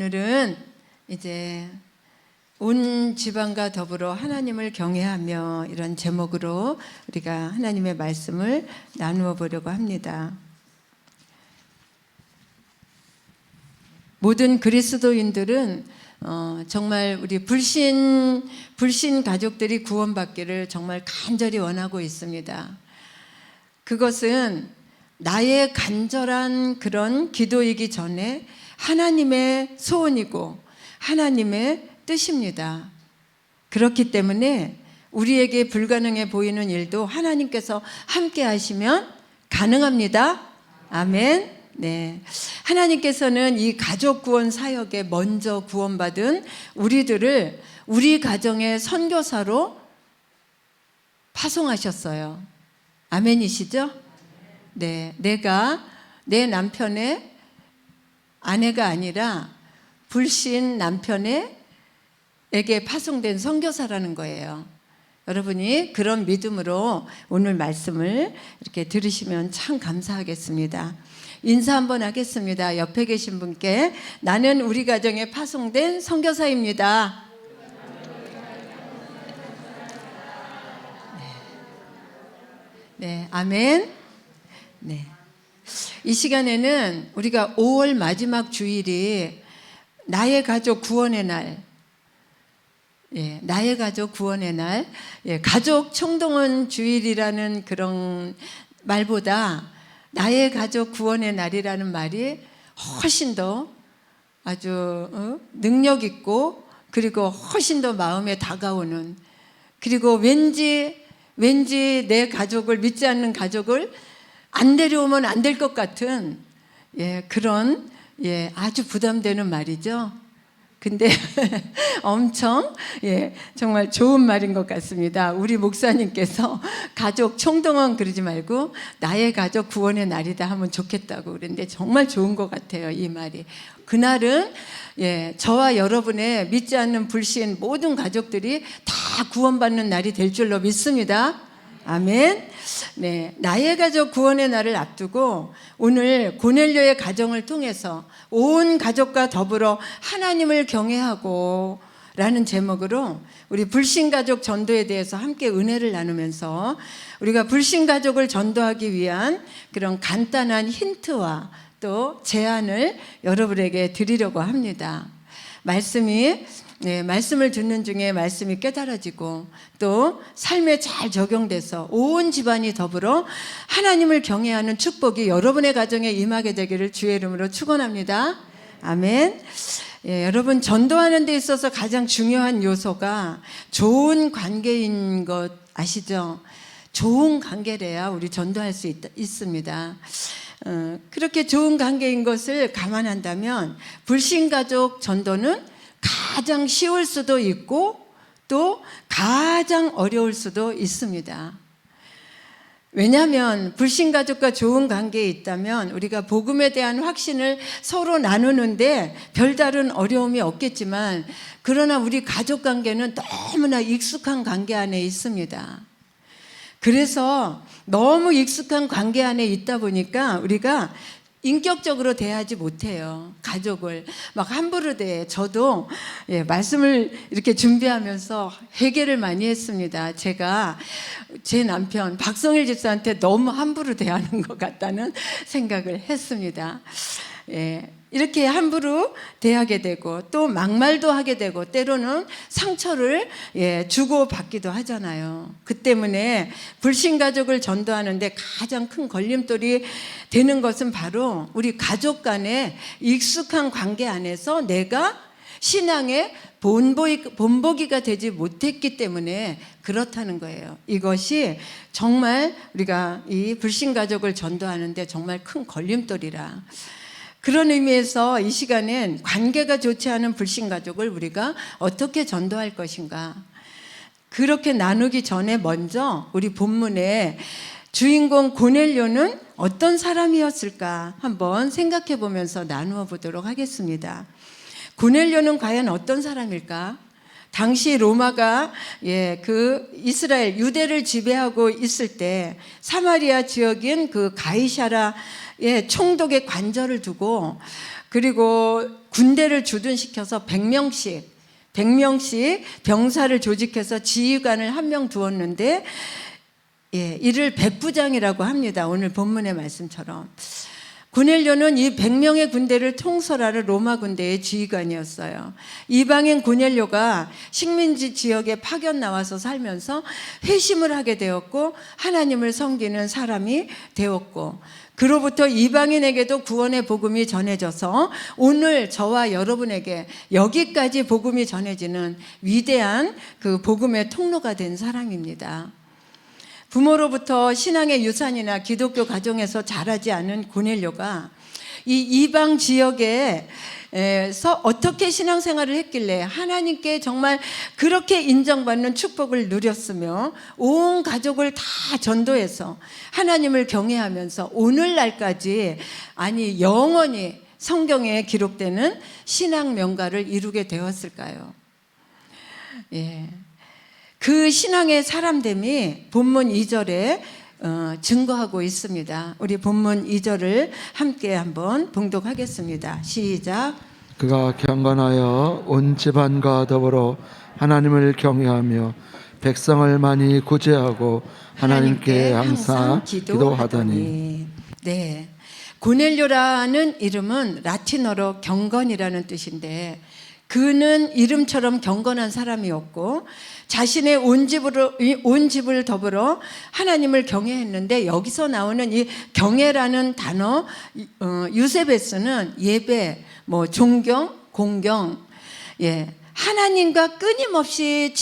오늘은 이제 온 지방과 더불어 하나님을 경외하며 이런 제목으로 우리가 하나님의 말씀을 나누어 보려고 합니다. 모든 그리스도인들은 정말 우리 불신 가족들이 구원받기를 정말 간절히 원하고 있습니다. 그것은 나의 간절한 그런 기도이기 전에 하나님의 소원이고 하나님의 뜻입니다. 그렇기 때문에 우리에게 불가능해 보이는 일도 하나님께서 함께 하시면 가능합니다. 아멘. 네. 하나님께서는 이 가족 구원 사역에 먼저 구원받은 우리들을 우리 가정의 선교사로 파송하셨어요. 아멘이시죠? 네. 내가 내 남편의 아내가 아니라 불신 남편에게 파송된 선교사라는 거예요. 여러분이 그런 믿음으로 오늘 말씀을 이렇게 들으시면 참 감사하겠습니다. 인사 한번 하겠습니다. 옆에 계신 분께 나는 우리 가정에 파송된 선교사입니다. 네, 아멘. 네. 이 시간에는 우리가 5월 마지막 주일이 나의 가족 구원의 날, 나의 가족 구원의 날, 가족 총동원 주일이라는 그런 말보다 나의 가족 구원의 날이라는 말이 훨씬 더 아주 능력 있고 그리고 훨씬 더 마음에 다가오는, 그리고 왠지 내 가족을 믿지 않는 가족을 안 데려오면 안 될 것 같은 그런 아주 부담되는 말이죠. 근데 엄청 정말 좋은 말인 것 같습니다. 우리 목사님께서 가족 총동원 그러지 말고 나의 가족 구원의 날이다 하면 좋겠다고 그랬는데 정말 좋은 것 같아요. 이 말이. 그날은 저와 여러분의 믿지 않는 불신 모든 가족들이 다 구원받는 날이 될 줄로 믿습니다. 아멘. 네, 나의 가족 구원의 날을 앞두고 오늘 고넬료의 가정을 통해서 온 가족과 더불어 하나님을 경외하고 라는 제목으로 우리 불신가족 전도에 대해서 함께 은혜를 나누면서 우리가 불신가족을 전도하기 위한 그런 간단한 힌트와 또 제안을 여러분에게 드리려고 합니다. 말씀을 듣는 중에 말씀이 깨달아지고 또 삶에 잘 적용돼서 온 집안이 더불어 하나님을 경외하는 축복이 여러분의 가정에 임하게 되기를 주의 이름으로 축원합니다. 아멘. 여러분, 전도하는 데 있어서 가장 중요한 요소가 좋은 관계인 것 아시죠? 좋은 관계래야 우리 전도할 수 있습니다. 그렇게 좋은 관계인 것을 감안한다면 불신가족 전도는 가장 쉬울 수도 있고 또 가장 어려울 수도 있습니다. 왜냐하면 불신가족과 좋은 관계에 있다면 우리가 복음에 대한 확신을 서로 나누는데 별다른 어려움이 없겠지만, 그러나 우리 가족관계는 너무나 익숙한 관계 안에 있습니다. 그래서 너무 익숙한 관계 안에 있다 보니까 우리가 인격적으로 대하지 못해요. 가족을 막 함부로 대해. 저도 말씀을 이렇게 준비하면서 회개를 많이 했습니다. 제가 제 남편 박성일 집사한테 너무 함부로 대하는 것 같다는 생각을 했습니다. 이렇게 함부로 대하게 되고 또 막말도 하게 되고 때로는 상처를 주고받기도 하잖아요. 그 때문에 불신가족을 전도하는데 가장 큰 걸림돌이 되는 것은 바로 우리 가족 간의 익숙한 관계 안에서 내가 신앙의 본보기가 되지 못했기 때문에 그렇다는 거예요. 이것이 정말 우리가 이 불신가족을 전도하는데 정말 큰 걸림돌이라. 그런 의미에서 이 시간엔 관계가 좋지 않은 불신가족을 우리가 어떻게 전도할 것인가, 그렇게 나누기 전에 먼저 우리 본문의 주인공 고넬료는 어떤 사람이었을까 한번 생각해 보면서 나누어 보도록 하겠습니다. 고넬료는 과연 어떤 사람일까? 당시 로마가 그 이스라엘 유대를 지배하고 있을 때 사마리아 지역인 그 가이사라의 총독의 관절을 두고 그리고 군대를 주둔시켜서 100명씩 병사를 조직해서 지휘관을 한 명 두었는데 이를 백부장이라고 합니다. 오늘 본문의 말씀처럼. 고넬료는 이 100명의 군대를 통솔하는 로마 군대의 지휘관이었어요. 이방인 고넬료가 식민지 지역에 파견 나와서 살면서 회심을 하게 되었고 하나님을 섬기는 사람이 되었고 그로부터 이방인에게도 구원의 복음이 전해져서 오늘 저와 여러분에게 여기까지 복음이 전해지는 위대한 그 복음의 통로가 된 사람입니다. 부모로부터 신앙의 유산이나 기독교 가정에서 자라지 않은 고넬료가 이 이방 지역에서 어떻게 신앙생활을 했길래 하나님께 정말 그렇게 인정받는 축복을 누렸으며 온 가족을 다 전도해서 하나님을 경외하면서 오늘날까지 아니 영원히 성경에 기록되는 신앙 명가를 이루게 되었을까요? 그 신앙의 사람됨이 본문 2절에 증거하고 있습니다. 우리 본문 2절을 함께 한번 봉독하겠습니다. 시작. 그가 경건하여 온 집안과 더불어 하나님을 경외하며 백성을 많이 구제하고 하나님께 항상 기도하더니. 네, 고넬료라는 이름은 라틴어로 경건이라는 뜻인데 그는 이름처럼 경건한 사람이었고 자신의 온 집을 더불어 하나님을 경외했는데 여기서 나오는 이 경외라는 단어 유세베스는 예배, 존경, 공경, 하나님과 끊임없이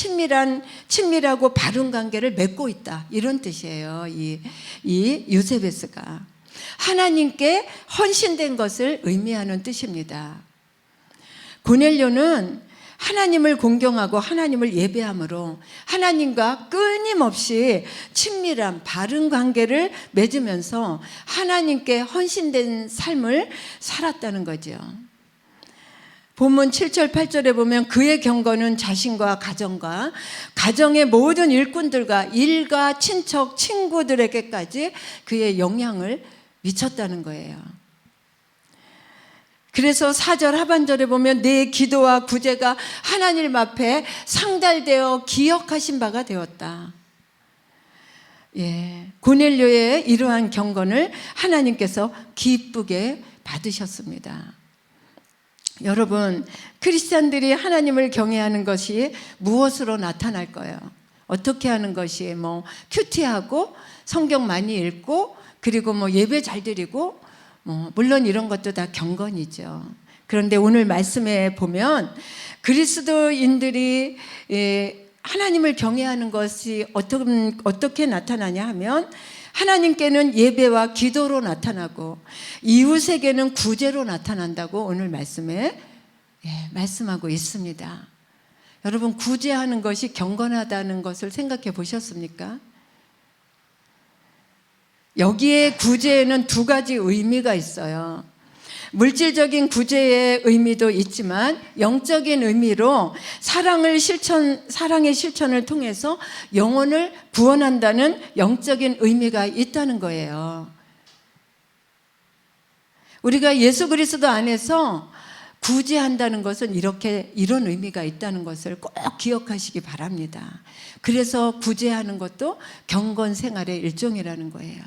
친밀하고 바른 관계를 맺고 있다 이런 뜻이에요. 이 유세베스가 하나님께 헌신된 것을 의미하는 뜻입니다. 고넬료는 하나님을 공경하고 하나님을 예배함으로 하나님과 끊임없이 친밀한 바른 관계를 맺으면서 하나님께 헌신된 삶을 살았다는 거죠. 본문 7절 8절에 보면 그의 경건은 자신과 가정의 모든 일꾼들과 일가 친척 친구들에게까지 그의 영향을 미쳤다는 거예요. 그래서 4절 하반절에 보면 내 기도와 구제가 하나님 앞에 상달되어 기억하신 바가 되었다. 고넬료의 이러한 경건을 하나님께서 기쁘게 받으셨습니다. 여러분, 크리스찬들이 하나님을 경외하는 것이 무엇으로 나타날 거예요? 어떻게 하는 것이 큐티하고 성경 많이 읽고 그리고 예배 잘 드리고 물론 이런 것도 다 경건이죠. 그런데 오늘 말씀에 보면 그리스도인들이 하나님을 경외하는 것이 어떻게 나타나냐 하면 하나님께는 예배와 기도로 나타나고 이웃에게는 구제로 나타난다고 오늘 말씀에 말씀하고 있습니다. 여러분, 구제하는 것이 경건하다는 것을 생각해 보셨습니까? 여기에 구제에는 두 가지 의미가 있어요. 물질적인 구제의 의미도 있지만 영적인 의미로 사랑의 실천을 통해서 영혼을 구원한다는 영적인 의미가 있다는 거예요. 우리가 예수 그리스도 안에서 구제한다는 것은 이런 의미가 있다는 것을 꼭 기억하시기 바랍니다. 그래서 구제하는 것도 경건 생활의 일종이라는 거예요.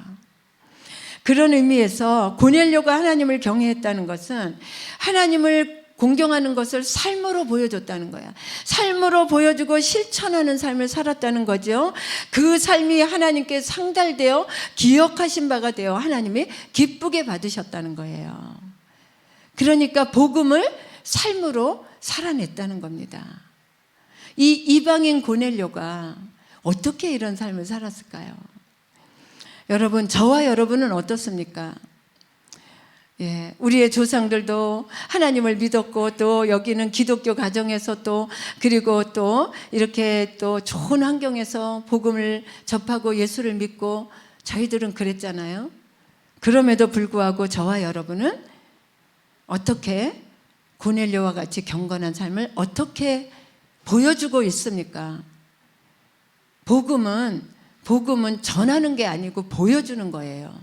그런 의미에서 고넬료가 하나님을 경외했다는 것은 하나님을 공경하는 것을 삶으로 보여줬다는 거야. 삶으로 보여주고 실천하는 삶을 살았다는 거죠. 그 삶이 하나님께 상달되어 기억하신 바가 되어 하나님이 기쁘게 받으셨다는 거예요. 그러니까 복음을 삶으로 살아냈다는 겁니다. 이 이방인 고넬료가 어떻게 이런 삶을 살았을까요? 여러분, 저와 여러분은 어떻습니까? 우리의 조상들도 하나님을 믿었고 또 여기는 기독교 가정에서 그리고 또 이렇게 또 좋은 환경에서 복음을 접하고 예수를 믿고 저희들은 그랬잖아요. 그럼에도 불구하고 저와 여러분은 어떻게 고넬료와 같이 경건한 삶을 어떻게 보여주고 있습니까? 복음은 전하는 게 아니고 보여주는 거예요.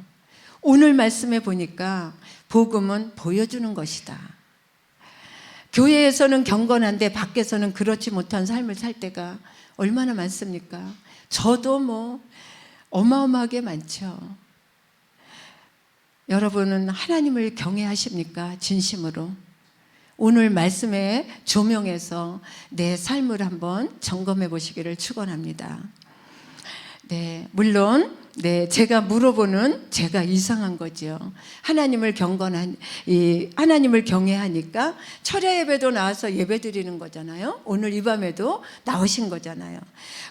오늘 말씀에 보니까 복음은 보여주는 것이다. 교회에서는 경건한데 밖에서는 그렇지 못한 삶을 살 때가 얼마나 많습니까? 저도 뭐 어마어마하게 많죠. 여러분은 하나님을 경외하십니까? 진심으로. 오늘 말씀에 조명해서 내 삶을 한번 점검해 보시기를 축원합니다. 네, 물론 제가 물어보는 제가 이상한 거죠. 하나님을 경외하니까 철야 예배도 나와서 예배 드리는 거잖아요. 오늘 이 밤에도 나오신 거잖아요.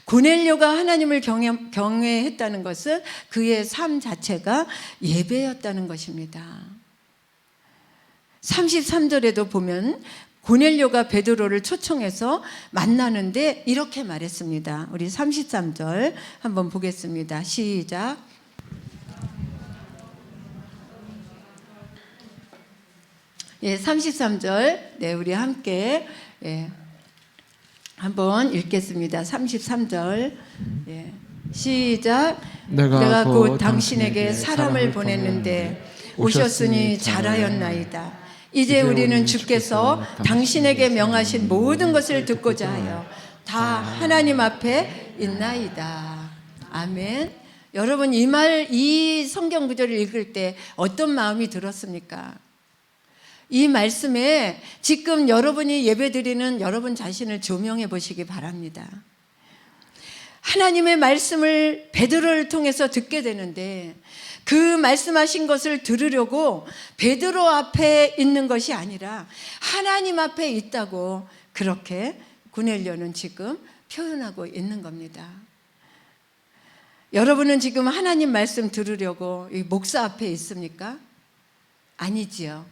고넬료가 하나님을 경외했다는 것은 그의 삶 자체가 예배였다는 것입니다. 33절에도 보면 고넬료가 베드로를 초청해서 만나는데 이렇게 말했습니다. 우리 33절 한번 보겠습니다. 시작. 예, 33절. 네, 우리 함께 한번 읽겠습니다. 33절. 예, 시작. 내가 곧 당신에게 사람을 보냈는데 오셨으니 잘하였나이다. 이제 우리는 주께서 당신에게 명하신 모든 것을 듣고자 하여 다 하나님 앞에 있나이다. 아멘. 여러분 이 성경 구절을 읽을 때 어떤 마음이 들었습니까? 이 말씀에 지금 여러분이 예배드리는 여러분 자신을 조명해 보시기 바랍니다. 하나님의 말씀을 베드로를 통해서 듣게 되는데 그 말씀하신 것을 들으려고 베드로 앞에 있는 것이 아니라 하나님 앞에 있다고 그렇게 고넬료는 지금 표현하고 있는 겁니다. 여러분은 지금 하나님 말씀 들으려고 이 목사 앞에 있습니까? 아니지요.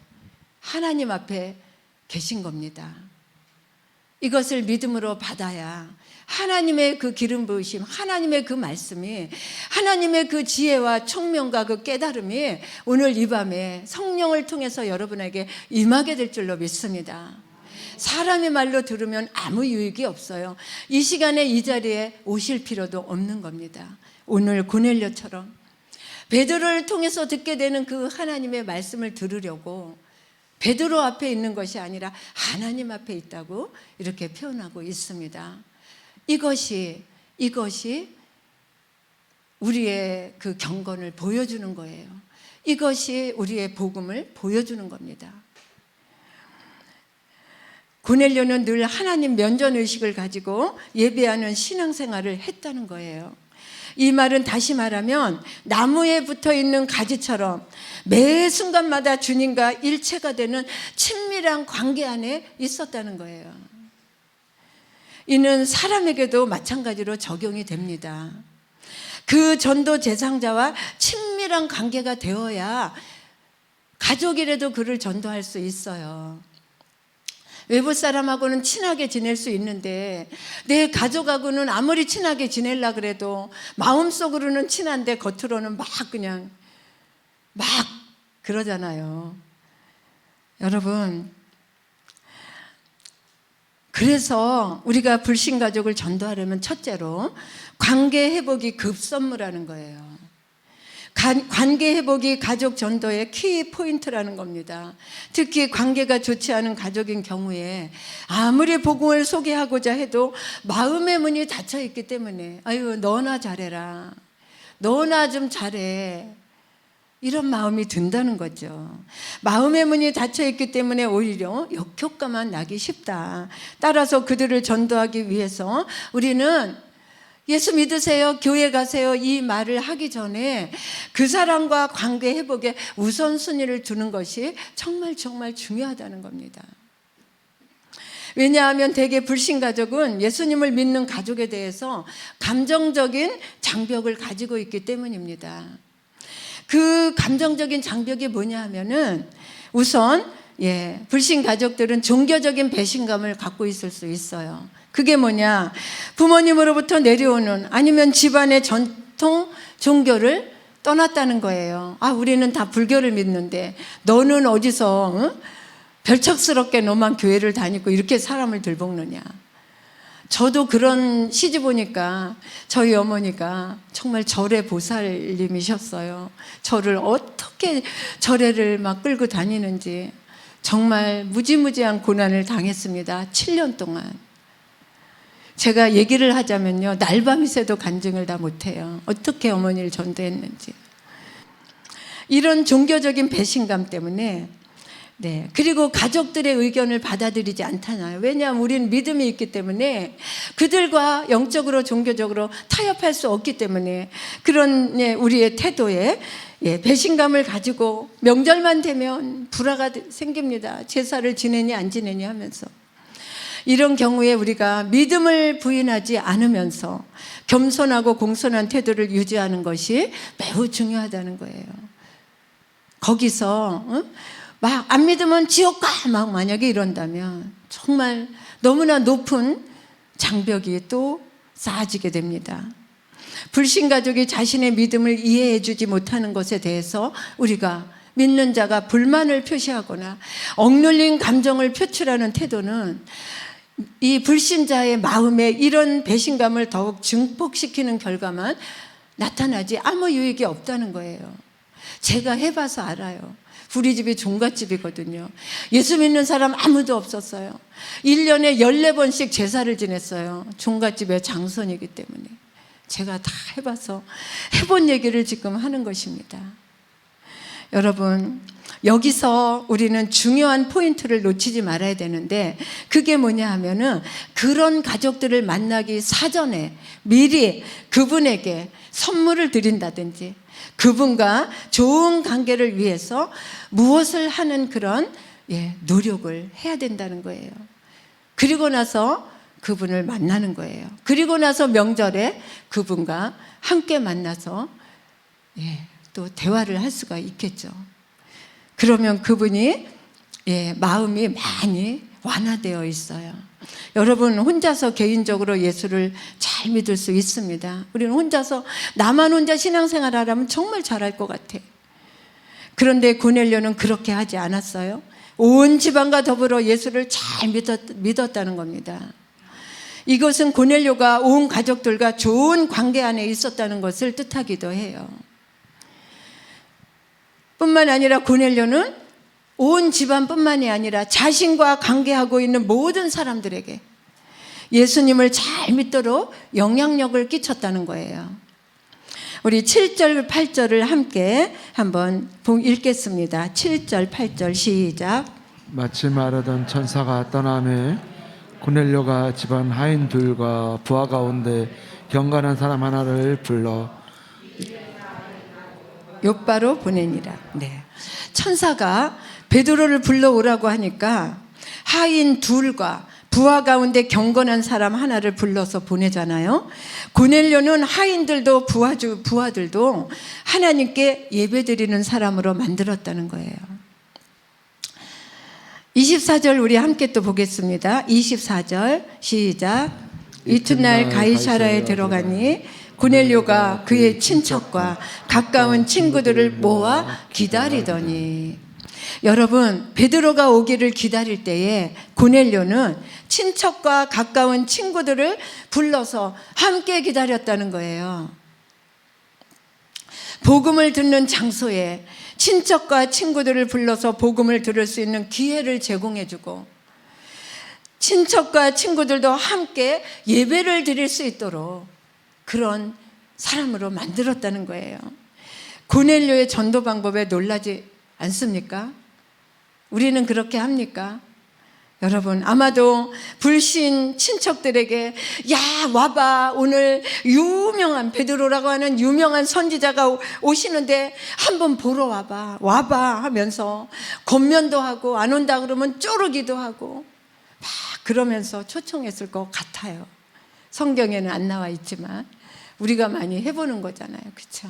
하나님 앞에 계신 겁니다. 이것을 믿음으로 받아야 하나님의 그 기름 부으심, 하나님의 그 말씀이, 하나님의 그 지혜와 총명과 그 깨달음이 오늘 이 밤에 성령을 통해서 여러분에게 임하게 될 줄로 믿습니다. 사람의 말로 들으면 아무 유익이 없어요. 이 시간에 이 자리에 오실 필요도 없는 겁니다. 오늘 고넬료처럼 베드로를 통해서 듣게 되는 그 하나님의 말씀을 들으려고 베드로 앞에 있는 것이 아니라 하나님 앞에 있다고 이렇게 표현하고 있습니다. 이것이 우리의 그 경건을 보여주는 거예요. 이것이 우리의 복음을 보여주는 겁니다. 고넬료는 늘 하나님 면전의식을 가지고 예배하는 신앙생활을 했다는 거예요. 이 말은 다시 말하면 나무에 붙어있는 가지처럼 매 순간마다 주님과 일체가 되는 친밀한 관계 안에 있었다는 거예요. 이는 사람에게도 마찬가지로 적용이 됩니다. 그 전도 대상자와 친밀한 관계가 되어야 가족이라도 그를 전도할 수 있어요. 외부 사람하고는 친하게 지낼 수 있는데 내 가족하고는 아무리 친하게 지내려고 그래도 마음속으로는 친한데 겉으로는 막 그러잖아요. 여러분, 그래서 우리가 불신가족을 전도하려면 첫째로 관계 회복이 급선무라는 거예요. 관계 회복이 가족 전도의 키 포인트라는 겁니다. 특히 관계가 좋지 않은 가족인 경우에 아무리 복음을 소개하고자 해도 마음의 문이 닫혀 있기 때문에 아유 너나 잘해라, 너나 좀 잘해, 이런 마음이 든다는 거죠. 마음의 문이 닫혀 있기 때문에 오히려 역효과만 나기 쉽다. 따라서 그들을 전도하기 위해서 우리는 예수 믿으세요, 교회 가세요 이 말을 하기 전에 그 사람과 관계 회복에 우선순위를 두는 것이 정말 중요하다는 겁니다. 왜냐하면 대개 불신가족은 예수님을 믿는 가족에 대해서 감정적인 장벽을 가지고 있기 때문입니다. 그 감정적인 장벽이 뭐냐 하면은 우선 불신가족들은 종교적인 배신감을 갖고 있을 수 있어요. 그게 뭐냐, 부모님으로부터 내려오는 아니면 집안의 전통 종교를 떠났다는 거예요. 아, 우리는 다 불교를 믿는데 너는 어디서 별척스럽게 너만 교회를 다니고 이렇게 사람을 들볶느냐. 저도 그런 시집 오니까 저희 어머니가 정말 절의 보살님이셨어요. 저를 어떻게 절에를 막 끌고 다니는지 정말 무지무지한 고난을 당했습니다. 7년 동안. 제가 얘기를 하자면요, 날밤이 새도 간증을 다 못해요. 어떻게 어머니를 전도했는지. 이런 종교적인 배신감 때문에, 네, 그리고 가족들의 의견을 받아들이지 않잖아요. 왜냐하면 우리는 믿음이 있기 때문에 그들과 영적으로 종교적으로 타협할 수 없기 때문에 그런 우리의 태도에 배신감을 가지고 명절만 되면 불화가 생깁니다. 제사를 지내니 안 지내니 하면서. 이런 경우에 우리가 믿음을 부인하지 않으면서 겸손하고 공손한 태도를 유지하는 것이 매우 중요하다는 거예요. 거기서 막 안 믿으면 지옥 가! 막 만약에 이런다면 정말 너무나 높은 장벽이 또 쌓아지게 됩니다. 불신가족이 자신의 믿음을 이해해 주지 못하는 것에 대해서 우리가 믿는 자가 불만을 표시하거나 억눌린 감정을 표출하는 태도는 이 불신자의 마음에 이런 배신감을 더욱 증폭시키는 결과만 나타나지 아무 유익이 없다는 거예요. 제가 해봐서 알아요. 우리 집이 종갓집이거든요. 예수 믿는 사람 아무도 없었어요. 1년에 14번씩 제사를 지냈어요. 종갓집의 장손이기 때문에. 제가 다 해봐서 해본 얘기를 지금 하는 것입니다. 여러분, 여기서 우리는 중요한 포인트를 놓치지 말아야 되는데 그게 뭐냐 하면은 그런 가족들을 만나기 사전에 미리 그분에게 선물을 드린다든지 그분과 좋은 관계를 위해서 무엇을 하는 그런 노력을 해야 된다는 거예요. 그리고 나서 그분을 만나는 거예요. 그리고 나서 명절에 그분과 함께 만나서 또 대화를 할 수가 있겠죠. 그러면 그분이 마음이 많이 완화되어 있어요. 여러분 혼자서 개인적으로 예수를 잘 믿을 수 있습니다. 우리는 혼자서 나만 혼자 신앙생활 하라면 정말 잘할 것 같아. 그런데 고넬료는 그렇게 하지 않았어요. 온 집안과 더불어 예수를 잘 믿었다는 겁니다. 이것은 고넬료가 온 가족들과 좋은 관계 안에 있었다는 것을 뜻하기도 해요. 뿐만 아니라 고넬료는 온 집안뿐만이 아니라 자신과 관계하고 있는 모든 사람들에게 예수님을 잘 믿도록 영향력을 끼쳤다는 거예요. 우리 7절, 8절을 함께 한번 읽겠습니다. 7절, 8절 시작. 마치 말하던 천사가 떠나매 고넬료가 집안 하인들과 부하 가운데 경건한 사람 하나를 불러 욥바로 보내니라. 네. 천사가 베드로를 불러오라고 하니까 하인 둘과 부하 가운데 경건한 사람 하나를 불러서 보내잖아요. 고넬료는 하인들도 부하들도 하나님께 예배드리는 사람으로 만들었다는 거예요. 24절 우리 함께 또 보겠습니다. 24절 시작. 이튿날 가이사라에 들어가니 고넬료가 그의 친척과 가까운 친구들을 모아 기다리더니, 여러분 베드로가 오기를 기다릴 때에 고넬료는 친척과 가까운 친구들을 불러서 함께 기다렸다는 거예요. 복음을 듣는 장소에 친척과 친구들을 불러서 복음을 들을 수 있는 기회를 제공해주고 친척과 친구들도 함께 예배를 드릴 수 있도록 그런 사람으로 만들었다는 거예요. 고넬료의 전도 방법에 놀라지 않습니까? 우리는 그렇게 합니까? 여러분 아마도 불신 친척들에게 야 와봐, 오늘 유명한 베드로라고 하는 유명한 선지자가 오시는데 한번 보러 와봐 하면서 권면도 하고 안 온다 그러면 쪼르기도 하고 막 그러면서 초청했을 것 같아요. 성경에는 안 나와 있지만 우리가 많이 해보는 거잖아요. 그렇죠?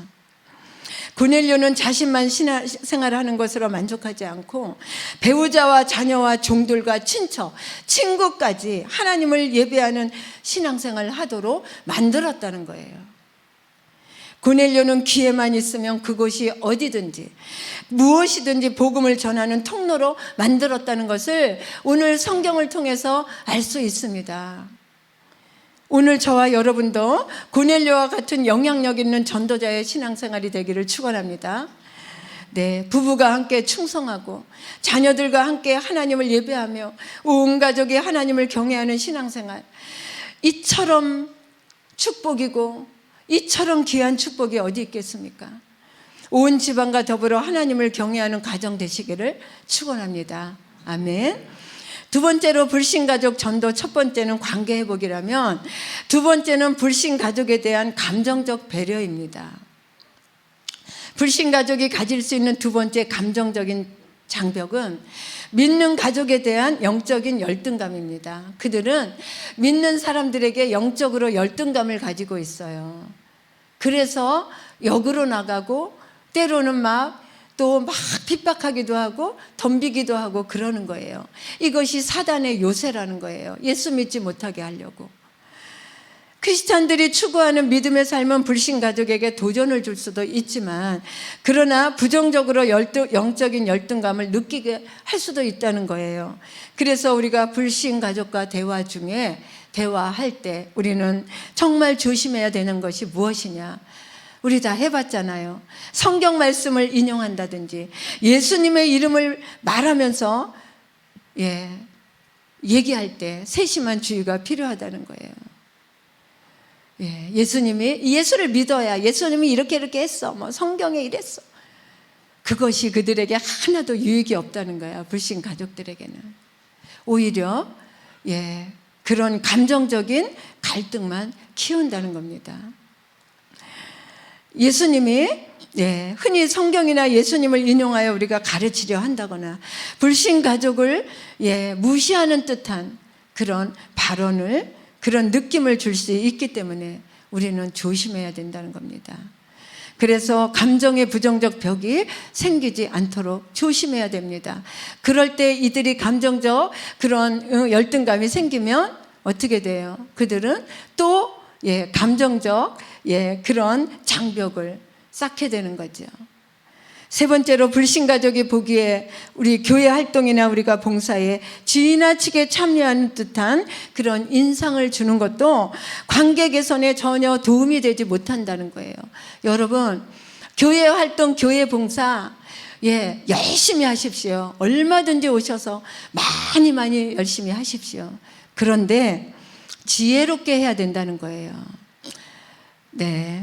고넬료는 자신만 신앙생활하는 것으로 만족하지 않고 배우자와 자녀와 종들과 친척, 친구까지 하나님을 예배하는 신앙생활을 하도록 만들었다는 거예요. 고넬료는 기회만 있으면 그곳이 어디든지 무엇이든지 복음을 전하는 통로로 만들었다는 것을 오늘 성경을 통해서 알 수 있습니다. 오늘 저와 여러분도 고넬료와 같은 영향력 있는 전도자의 신앙생활이 되기를 축원합니다. 네, 부부가 함께 충성하고 자녀들과 함께 하나님을 예배하며 온 가족이 하나님을 경외하는 신앙생활, 이처럼 축복이고 이처럼 귀한 축복이 어디 있겠습니까? 온 집안과 더불어 하나님을 경외하는 가정 되시기를 축원합니다. 아멘. 두 번째로 불신가족 전도, 첫 번째는 관계회복이라면 두 번째는 불신가족에 대한 감정적 배려입니다. 불신가족이 가질 수 있는 두 번째 감정적인 장벽은 믿는 가족에 대한 영적인 열등감입니다. 그들은 믿는 사람들에게 영적으로 열등감을 가지고 있어요. 그래서 역으로 나가고 때로는 또 막 핍박하기도 하고 덤비기도 하고 그러는 거예요. 이것이 사단의 요새라는 거예요. 예수 믿지 못하게 하려고. 크리스찬들이 추구하는 믿음의 삶은 불신가족에게 도전을 줄 수도 있지만, 그러나 부정적으로 영적인 열등감을 느끼게 할 수도 있다는 거예요. 그래서 우리가 불신가족과 대화 중에 대화할 때 우리는 정말 조심해야 되는 것이 무엇이냐? 우리 다 해봤잖아요. 성경 말씀을 인용한다든지 예수님의 이름을 말하면서 얘기할 때 세심한 주의가 필요하다는 거예요. 예수를 믿어야, 예수님이 이렇게 했어, 성경에 이랬어. 그것이 그들에게 하나도 유익이 없다는 거야. 불신 가족들에게는 오히려 그런 감정적인 갈등만 키운다는 겁니다. 예수님이 흔히 성경이나 예수님을 인용하여 우리가 가르치려 한다거나 불신 가족을 무시하는 듯한 그런 발언을, 그런 느낌을 줄 수 있기 때문에 우리는 조심해야 된다는 겁니다. 그래서 감정의 부정적 벽이 생기지 않도록 조심해야 됩니다. 그럴 때 이들이 감정적 그런 열등감이 생기면 어떻게 돼요? 그들은 또 감정적 그런 장벽을 쌓게 되는 거죠. 세 번째로 불신가족이 보기에 우리 교회 활동이나 우리가 봉사에 지나치게 참여하는 듯한 그런 인상을 주는 것도 관계 개선에 전혀 도움이 되지 못한다는 거예요. 여러분, 교회 활동, 교회 봉사 열심히 하십시오. 얼마든지 오셔서 많이 열심히 하십시오. 그런데 지혜롭게 해야 된다는 거예요.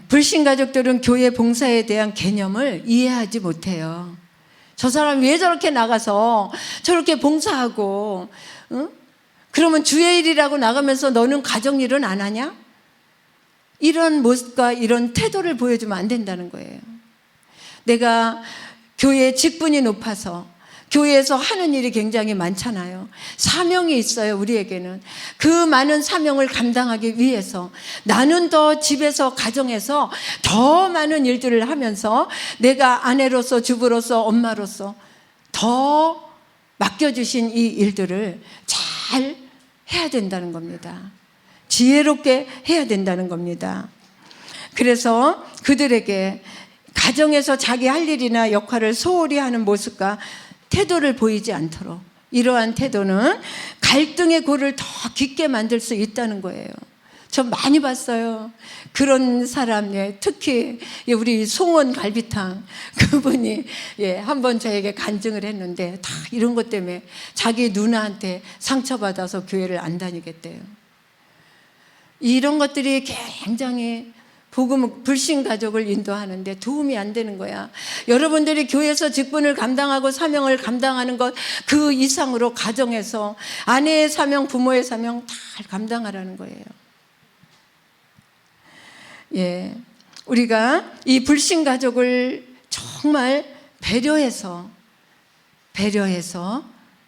불신가족들은 교회 봉사에 대한 개념을 이해하지 못해요. 저 사람 왜 저렇게 나가서 저렇게 봉사하고, 그러면 주의일이라고 나가면서 너는 가정일은 안 하냐? 이런 모습과 이런 태도를 보여주면 안 된다는 거예요. 내가 교회 직분이 높아서 교회에서 하는 일이 굉장히 많잖아요. 사명이 있어요, 우리에게는. 그 많은 사명을 감당하기 위해서 나는 더 집에서, 가정에서 더 많은 일들을 하면서 내가 아내로서, 주부로서, 엄마로서 더 맡겨주신 이 일들을 잘 해야 된다는 겁니다. 지혜롭게 해야 된다는 겁니다. 그래서 그들에게 가정에서 자기 할 일이나 역할을 소홀히 하는 모습과 태도를 보이지 않도록, 이러한 태도는 갈등의 골을 더 깊게 만들 수 있다는 거예요. 저 많이 봤어요. 그런 사람, 특히 우리 송원 갈비탕 그분이 한번 저에게 간증을 했는데 다 이런 것 때문에 자기 누나한테 상처받아서 교회를 안 다니겠대요. 이런 것들이 굉장히 불신 가족을 인도하는데 도움이 안 되는 거야. 여러분들이 교회에서 직분을 감당하고 사명을 감당하는 것 그 이상으로 가정에서 아내의 사명, 부모의 사명 다 감당하라는 거예요. 우리가 이 불신 가족을 정말 배려해서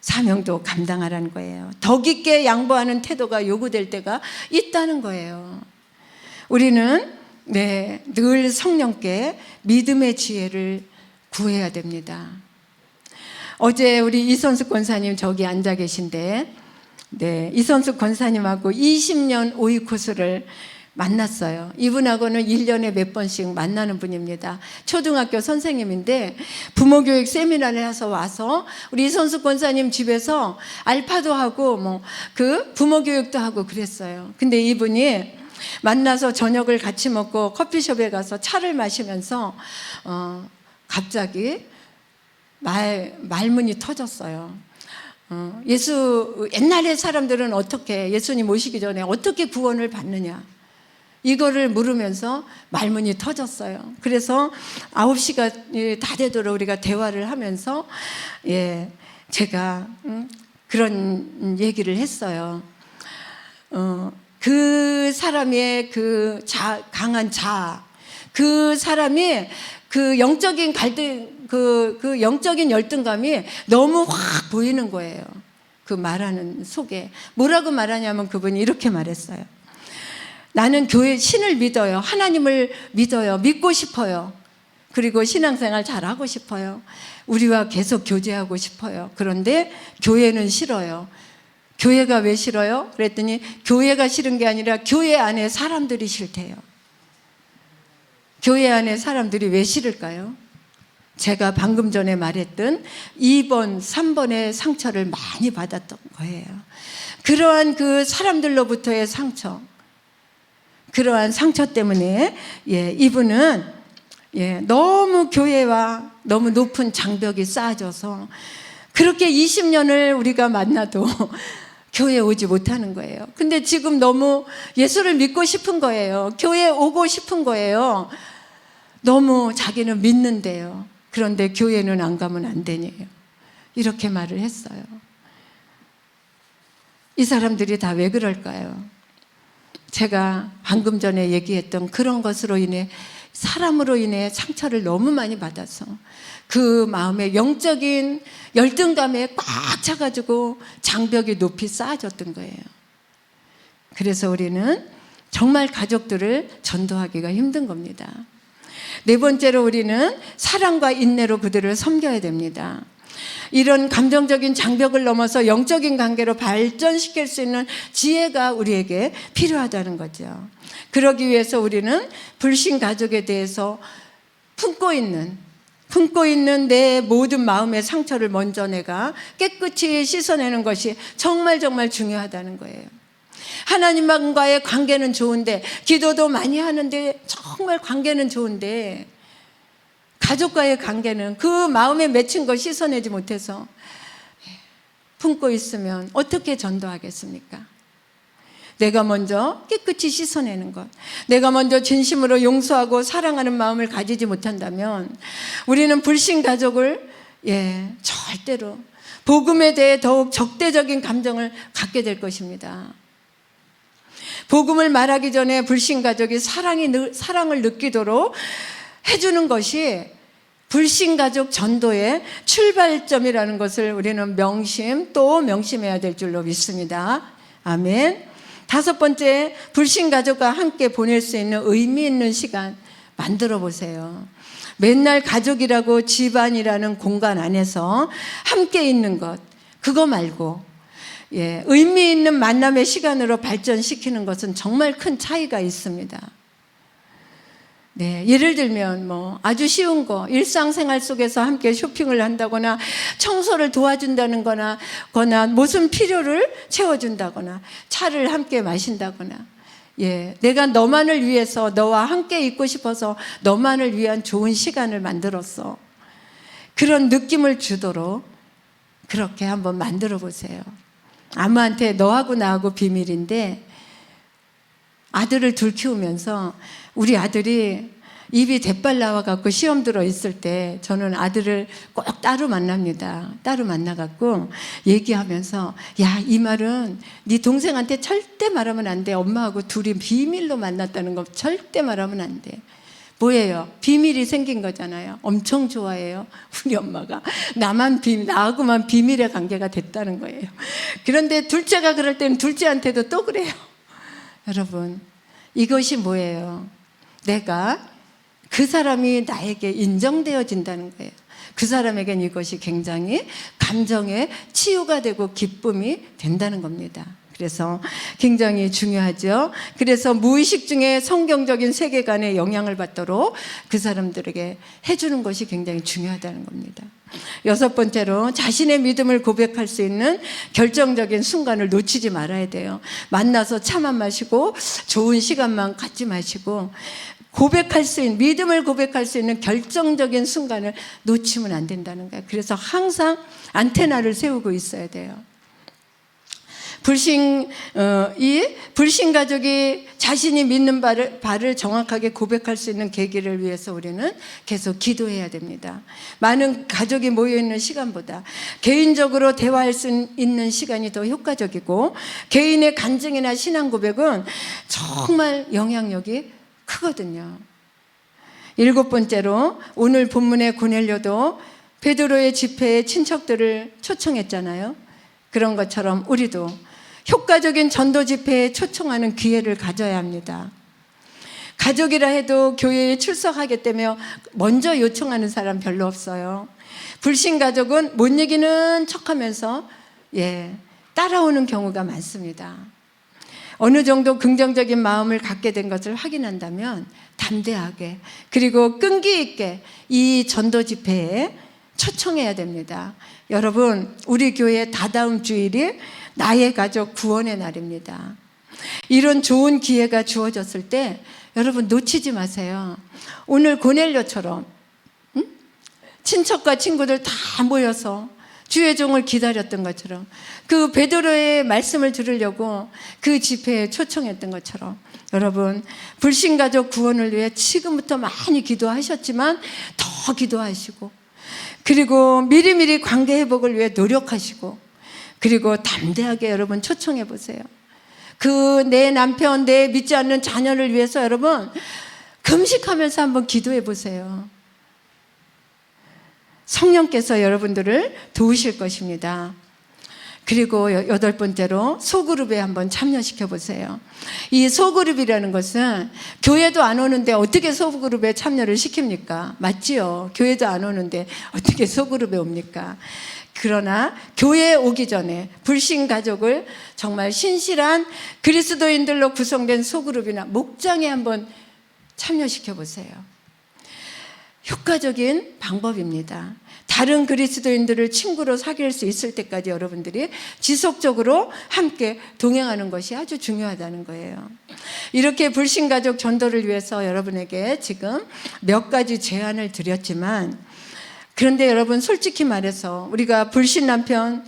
사명도 감당하라는 거예요. 더 깊게 양보하는 태도가 요구될 때가 있다는 거예요. 우리는 늘 성령께 믿음의 지혜를 구해야 됩니다. 어제 우리 이선숙 권사님 저기 앉아 계신데, 이선숙 권사님하고 20년 오이 코스를 만났어요. 이분하고는 1년에 몇 번씩 만나는 분입니다. 초등학교 선생님인데 부모교육 세미나를 해서 와서 우리 이선숙 권사님 집에서 알파도 하고 뭐 그 부모교육도 하고 그랬어요. 근데 이분이 만나서 저녁을 같이 먹고 커피숍에 가서 차를 마시면서 갑자기 말문이 터졌어요. 옛날에 사람들은 어떻게 예수님 오시기 전에 어떻게 구원을 받느냐 이거를 물으면서 말문이 터졌어요. 그래서 9시가 다 되도록 우리가 대화를 하면서 제가 그런 얘기를 했어요. 그 사람의 그 강한 자아, 그 사람이 그 영적인 갈등, 그 영적인 열등감이 너무 확 보이는 거예요. 그 말하는 속에. 뭐라고 말하냐면 그분이 이렇게 말했어요. 나는 교회 신을 믿어요. 하나님을 믿어요. 믿고 싶어요. 그리고 신앙생활 잘하고 싶어요. 우리와 계속 교제하고 싶어요. 그런데 교회는 싫어요. 교회가 왜 싫어요? 그랬더니 교회가 싫은 게 아니라 교회 안에 사람들이 싫대요. 교회 안에 사람들이 왜 싫을까요? 제가 방금 전에 말했던 2번, 3번의 상처를 많이 받았던 거예요. 그러한 그 사람들로부터의 상처, 그러한 상처 때문에 이분은 너무 교회와 너무 높은 장벽이 쌓아져서 그렇게 20년을 우리가 만나도 교회에 오지 못하는 거예요. 근데 지금 너무 예수를 믿고 싶은 거예요. 교회에 오고 싶은 거예요. 너무 자기는 믿는데요. 그런데 교회는 안 가면 안 되네요. 이렇게 말을 했어요. 이 사람들이 다 왜 그럴까요? 제가 방금 전에 얘기했던 그런 것으로 인해 사람으로 인해 상처를 너무 많이 받아서 그 마음에 영적인 열등감에 꽉 차가지고 장벽이 높이 쌓아졌던 거예요. 그래서 우리는 정말 가족들을 전도하기가 힘든 겁니다. 네 번째로 우리는 사랑과 인내로 그들을 섬겨야 됩니다. 이런 감정적인 장벽을 넘어서 영적인 관계로 발전시킬 수 있는 지혜가 우리에게 필요하다는 거죠. 그러기 위해서 우리는 불신 가족에 대해서 품고 있는 내 모든 마음의 상처를 먼저 내가 깨끗이 씻어내는 것이 정말 중요하다는 거예요. 하나님과의 관계는 좋은데, 기도도 많이 하는데, 정말 관계는 좋은데 가족과의 관계는 그 마음에 맺힌 거 씻어내지 못해서 품고 있으면 어떻게 전도하겠습니까? 내가 먼저 깨끗이 씻어내는 것, 내가 먼저 진심으로 용서하고 사랑하는 마음을 가지지 못한다면 우리는 불신 가족을 절대로 복음에 대해 더욱 적대적인 감정을 갖게 될 것입니다. 복음을 말하기 전에 불신 가족이 사랑을 느끼도록 해주는 것이 불신 가족 전도의 출발점이라는 것을 우리는 또 명심해야 될 줄로 믿습니다. 아멘. 5번째, 불신 가족과 함께 보낼 수 있는 의미 있는 시간 만들어 보세요. 맨날 가족이라고 집안이라는 공간 안에서 함께 있는 것, 그거 말고 의미 있는 만남의 시간으로 발전시키는 것은 정말 큰 차이가 있습니다. 예를 들면 아주 쉬운 거, 일상생활 속에서 함께 쇼핑을 한다거나 청소를 도와준다는 거나 무슨 필요를 채워준다거나 차를 함께 마신다거나 내가 너만을 위해서 너와 함께 있고 싶어서 너만을 위한 좋은 시간을 만들었어. 그런 느낌을 주도록 그렇게 한번 만들어 보세요. 아무한테 너하고 나하고 비밀인데, 아들을 둘 키우면서 우리 아들이 입이 대빨 나와갖고 시험 들어 있을 때 저는 아들을 꼭 따로 만납니다. 따로 만나갖고 얘기하면서, 야, 이 말은 네 동생한테 절대 말하면 안 돼. 엄마하고 둘이 비밀로 만났다는 거 절대 말하면 안 돼. 뭐예요? 비밀이 생긴 거잖아요. 엄청 좋아해요. 우리 엄마가 나하고만 비밀의 관계가 됐다는 거예요. 그런데 둘째가 그럴 때는 둘째한테도 또 그래요. 여러분, 이것이 뭐예요? 내가 그 사람이 나에게 인정되어진다는 거예요. 그 사람에겐 이것이 굉장히 감정의 치유가 되고 기쁨이 된다는 겁니다. 그래서 굉장히 중요하죠. 그래서 무의식 중에 성경적인 세계관에 영향을 받도록 그 사람들에게 해주는 것이 굉장히 중요하다는 겁니다. 여섯 번째로 자신의 믿음을 고백할 수 있는 결정적인 순간을 놓치지 말아야 돼요. 만나서 차만 마시고 좋은 시간만 갖지 마시고 믿음을 고백할 수 있는 결정적인 순간을 놓치면 안 된다는 거예요. 그래서 항상 안테나를 세우고 있어야 돼요. 이 불신 가족이 자신이 믿는 바를 정확하게 고백할 수 있는 계기를 위해서 우리는 계속 기도해야 됩니다. 많은 가족이 모여있는 시간보다 개인적으로 대화할 수 있는 시간이 더 효과적이고, 개인의 간증이나 신앙 고백은 정말 영향력이 크거든요. 일곱 번째로 오늘 본문의 고넬료도 베드로의 집회에 친척들을 초청했잖아요. 그런 것처럼 우리도 효과적인 전도 집회에 초청하는 기회를 가져야 합니다. 가족이라 해도 교회에 출석하겠다며 먼저 요청하는 사람 별로 없어요. 불신 가족은 못 이기는 척하면서 따라오는 경우가 많습니다. 어느 정도 긍정적인 마음을 갖게 된 것을 확인한다면 담대하게 그리고 끈기 있게 이 전도 집회에 초청해야 됩니다. 여러분, 우리 교회 다다음 주일이 나의 가족 구원의 날입니다. 이런 좋은 기회가 주어졌을 때 여러분 놓치지 마세요. 오늘 고넬료처럼 친척과 친구들 다 모여서 주의 종을 기다렸던 것처럼, 그 베드로의 말씀을 들으려고 그 집회에 초청했던 것처럼, 여러분 불신가족 구원을 위해 지금부터 많이 기도하셨지만 더 기도하시고, 그리고 미리미리 관계 회복을 위해 노력하시고, 그리고 담대하게 여러분 초청해 보세요. 그 내 남편, 내 믿지 않는 자녀를 위해서 여러분 금식하면서 한번 기도해 보세요. 성령께서 여러분들을 도우실 것입니다. 그리고 여덟 번째로 소그룹에 한번 참여시켜 보세요. 이 소그룹이라는 것은 교회도 안 오는데 어떻게 소그룹에 참여를 시킵니까? 맞지요? 교회도 안 오는데 어떻게 소그룹에 옵니까? 그러나 교회에 오기 전에 불신 가족을 정말 신실한 그리스도인들로 구성된 소그룹이나 목장에 한번 참여시켜 보세요. 효과적인 방법입니다. 다른 그리스도인들을 친구로 사귈 수 있을 때까지 여러분들이 지속적으로 함께 동행하는 것이 아주 중요하다는 거예요. 이렇게 불신가족 전도를 위해서 여러분에게 지금 몇 가지 제안을 드렸지만, 그런데 여러분 솔직히 말해서 우리가 불신 남편,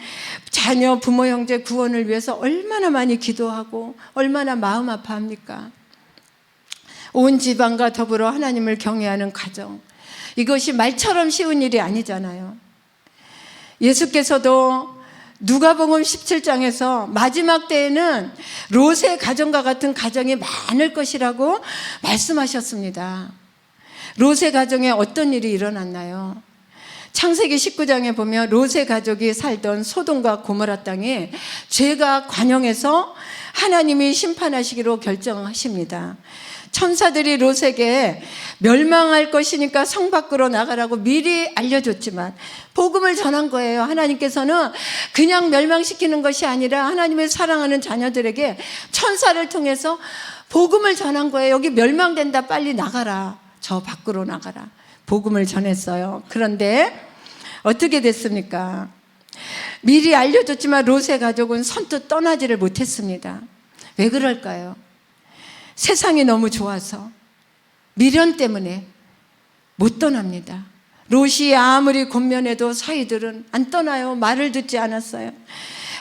자녀, 부모, 형제 구원을 위해서 얼마나 많이 기도하고 얼마나 마음 아파합니까? 온 집안과 더불어 하나님을 경외하는 가정, 이것이 말처럼 쉬운 일이 아니잖아요. 예수께서도 누가복음 17장에서 마지막 때에는 롯의 가정과 같은 가정이 많을 것이라고 말씀하셨습니다. 롯의 가정에 어떤 일이 일어났나요? 창세기 19장에 보면 롯의 가족이 살던 소돔과 고모라 땅에 죄가 관영해서 하나님이 심판하시기로 결정하십니다. 천사들이 롯에게 멸망할 것이니까 성 밖으로 나가라고 미리 알려줬지만 복음을 전한 거예요. 하나님께서는 그냥 멸망시키는 것이 아니라 하나님의 사랑하는 자녀들에게 천사를 통해서 복음을 전한 거예요. 여기 멸망된다, 빨리 나가라, 저 밖으로 나가라, 복음을 전했어요. 그런데 어떻게 됐습니까? 미리 알려줬지만 롯의 가족은 선뜻 떠나지를 못했습니다. 왜 그럴까요? 세상이 너무 좋아서, 미련 때문에 못 떠납니다. 롯이 아무리 권면해도 사이들은 안 떠나요. 말을 듣지 않았어요.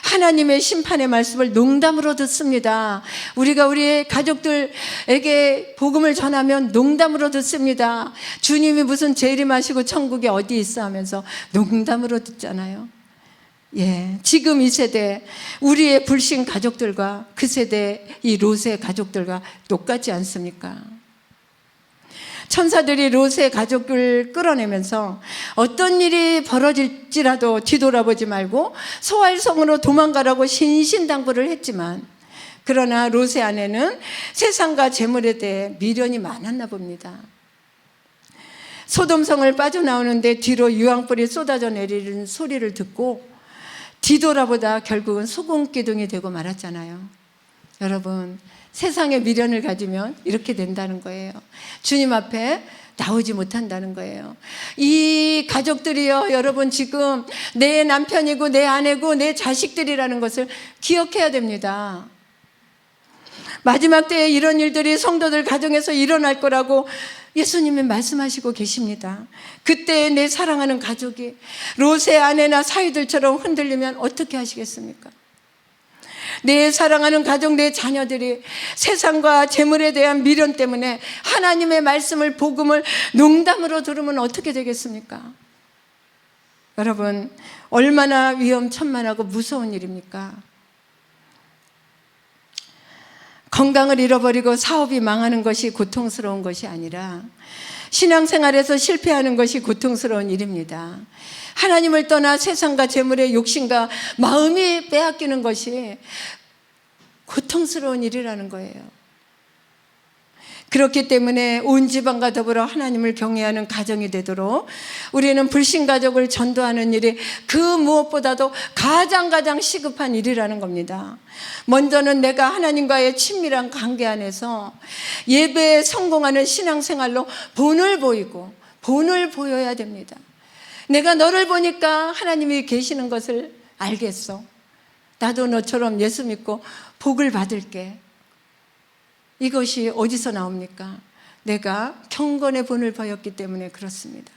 하나님의 심판의 말씀을 농담으로 듣습니다. 우리가 우리의 가족들에게 복음을 전하면 농담으로 듣습니다. 주님이 무슨 재림하시고 천국에 어디 있어 하면서 농담으로 듣잖아요. 지금 이 세대 우리의 불신 가족들과 그 세대 이 롯의 가족들과 똑같지 않습니까? 천사들이 롯의 가족을 끌어내면서 어떤 일이 벌어질지라도 뒤돌아보지 말고 소알성으로 도망가라고 신신당부를 했지만, 그러나 롯의 아내는 세상과 재물에 대해 미련이 많았나 봅니다. 소돔성을 빠져나오는데 뒤로 유황불이 쏟아져 내리는 소리를 듣고 뒤돌아보다 결국은 소금기둥이 되고 말았잖아요. 여러분, 세상에 미련을 가지면 이렇게 된다는 거예요. 주님 앞에 나오지 못한다는 거예요. 이 가족들이요, 여러분, 지금 내 남편이고 내 아내고 내 자식들이라는 것을 기억해야 됩니다. 마지막 때에 이런 일들이 성도들 가정에서 일어날 거라고 예수님이 말씀하시고 계십니다. 그때 내 사랑하는 가족이 롯의 아내나 사위들처럼 흔들리면 어떻게 하시겠습니까? 내 사랑하는 가족, 내 자녀들이 세상과 재물에 대한 미련 때문에 하나님의 말씀을, 복음을 농담으로 들으면 어떻게 되겠습니까? 여러분, 얼마나 위험천만하고 무서운 일입니까? 건강을 잃어버리고 사업이 망하는 것이 고통스러운 것이 아니라 신앙생활에서 실패하는 것이 고통스러운 일입니다. 하나님을 떠나 세상과 재물의 욕심과 마음이 빼앗기는 것이 고통스러운 일이라는 거예요. 그렇기 때문에 온 지방과 더불어 하나님을 경외하는 가정이 되도록 우리는 불신가족을 전도하는 일이 그 무엇보다도 가장 시급한 일이라는 겁니다. 먼저는 내가 하나님과의 친밀한 관계 안에서 예배에 성공하는 신앙생활로 본을 보여야 됩니다. 내가 너를 보니까 하나님이 계시는 것을 알겠어. 나도 너처럼 예수 믿고 복을 받을게. 이것이 어디서 나옵니까? 내가 경건의 본을 보였기 때문에 그렇습니다.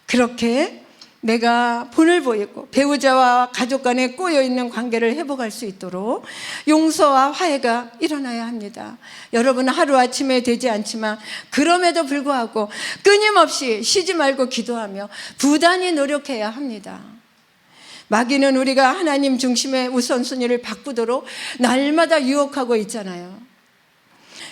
그렇게 내가 본을 보이고 배우자와 가족 간에 꼬여있는 관계를 회복할 수 있도록 용서와 화해가 일어나야 합니다. 여러분, 하루아침에 되지 않지만 그럼에도 불구하고 끊임없이 쉬지 말고 기도하며 부단히 노력해야 합니다. 마귀는 우리가 하나님 중심의 우선순위를 바꾸도록 날마다 유혹하고 있잖아요.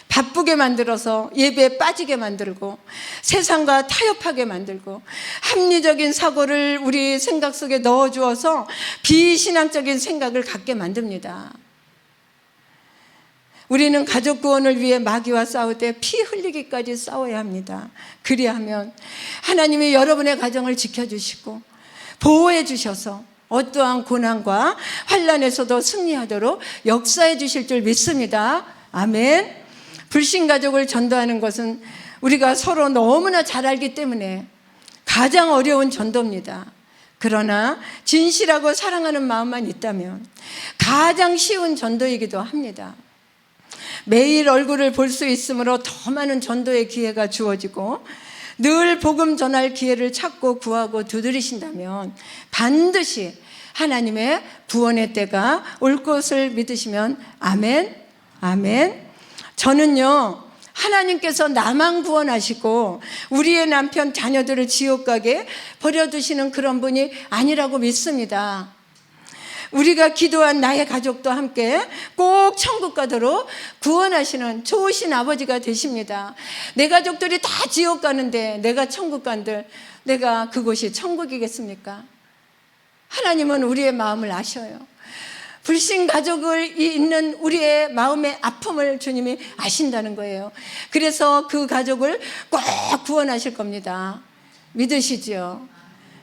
바쁘게 만들어서 예배에 빠지게 만들고 세상과 타협하게 만들고 합리적인 사고를 우리 생각 속에 넣어주어서 비신앙적인 생각을 갖게 만듭니다. 우리는 가족 구원을 위해 마귀와 싸울 때 피 흘리기까지 싸워야 합니다. 그리하면 하나님이 여러분의 가정을 지켜주시고 보호해 주셔서 어떠한 고난과 환난에서도 승리하도록 역사해 주실 줄 믿습니다. 아멘. 불신가족을 전도하는 것은 우리가 서로 너무나 잘 알기 때문에 가장 어려운 전도입니다. 그러나 진실하고 사랑하는 마음만 있다면 가장 쉬운 전도이기도 합니다. 매일 얼굴을 볼 수 있으므로 더 많은 전도의 기회가 주어지고 늘 복음 전할 기회를 찾고 구하고 두드리신다면 반드시 하나님의 구원의 때가 올 것을 믿으시면 아멘, 아멘. 저는요, 하나님께서 나만 구원하시고 우리의 남편, 자녀들을 지옥 가게 버려두시는 그런 분이 아니라고 믿습니다. 우리가 기도한 나의 가족도 함께 꼭 천국 가도록 구원하시는 좋으신 아버지가 되십니다. 내 가족들이 다 지옥 가는데 내가 천국 간들 내가 그곳이 천국이겠습니까? 하나님은 우리의 마음을 아셔요. 불신 가족을 있는 우리의 마음의 아픔을 주님이 아신다는 거예요. 그래서 그 가족을 꼭 구원하실 겁니다. 믿으시죠?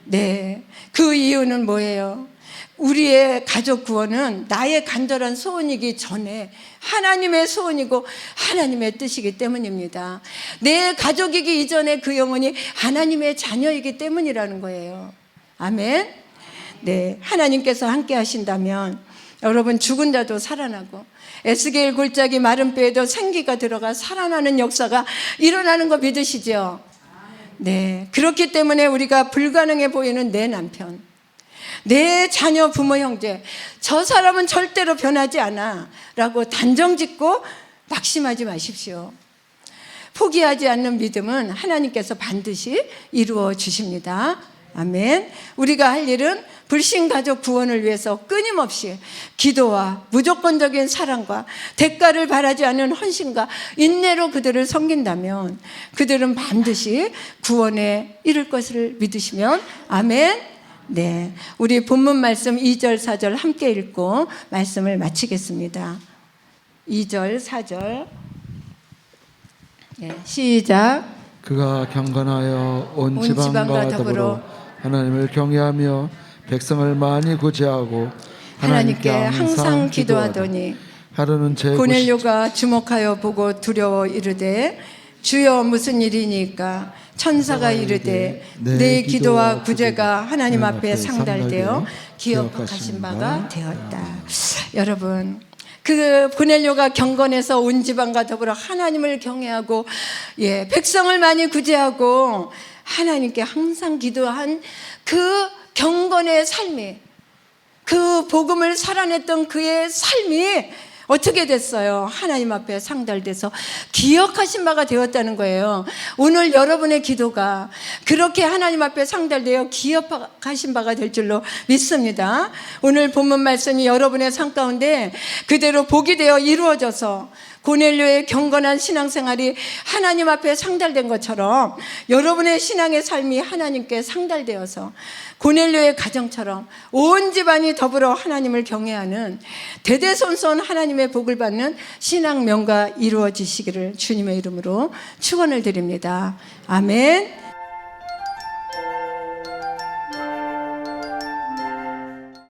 네. 그 이유는 뭐예요? 우리의 가족 구원은 나의 간절한 소원이기 전에 하나님의 소원이고 하나님의 뜻이기 때문입니다. 내 가족이기 이전에 그 영혼이 하나님의 자녀이기 때문이라는 거예요. 아멘. 네. 하나님께서 함께 하신다면 여러분, 죽은 자도 살아나고 에스겔 골짜기 마른 뼈에도 생기가 들어가 살아나는 역사가 일어나는 거 믿으시죠? 네. 그렇기 때문에 우리가 불가능해 보이는 내 남편, 내 자녀, 부모, 형제, 저 사람은 절대로 변하지 않아 라고 단정 짓고 낙심하지 마십시오. 포기하지 않는 믿음은 하나님께서 반드시 이루어 주십니다. 아멘. 우리가 할 일은 불신가족 구원을 위해서 끊임없이 기도와 무조건적인 사랑과 대가를 바라지 않는 헌신과 인내로 그들을 섬긴다면 그들은 반드시 구원에 이를 것을 믿으시면 아멘. 네, 우리 본문 말씀 2절 4절 함께 읽고 말씀을 마치겠습니다. 2절 4절 네, 시작. 그가 경건하여 온 지방과 더불어 하나님을 경외하며 백성을 많이 구제하고 하나님께 항상 기도하더니 하루는 제 고넬료가 주목하여 보고 두려워 이르되 주여 무슨 일이니까 천사가 이르되 내 기도와 구제가 하나님 앞에 상달되어 기억하신 바가 되었다. 여러분, 그 고넬료가 경건에서 온 지방과 더불어 하나님을 경외하고 백성을 많이 구제하고 하나님께 항상 기도한 그 경건의 삶이, 그 복음을 살아냈던 그의 삶이 어떻게 됐어요? 하나님 앞에 상달돼서 기억하신 바가 되었다는 거예요. 오늘 여러분의 기도가 그렇게 하나님 앞에 상달되어 기억하신 바가 될 줄로 믿습니다. 오늘 본문 말씀이 여러분의 삶 가운데 그대로 복이 되어 이루어져서 고넬료의 경건한 신앙생활이 하나님 앞에 상달된 것처럼 여러분의 신앙의 삶이 하나님께 상달되어서 고넬료의 가정처럼 온 집안이 더불어 하나님을 경외하는 대대손손 하나님의 복을 받는 신앙 명가 이루어지시기를 주님의 이름으로 축원을 드립니다. 아멘.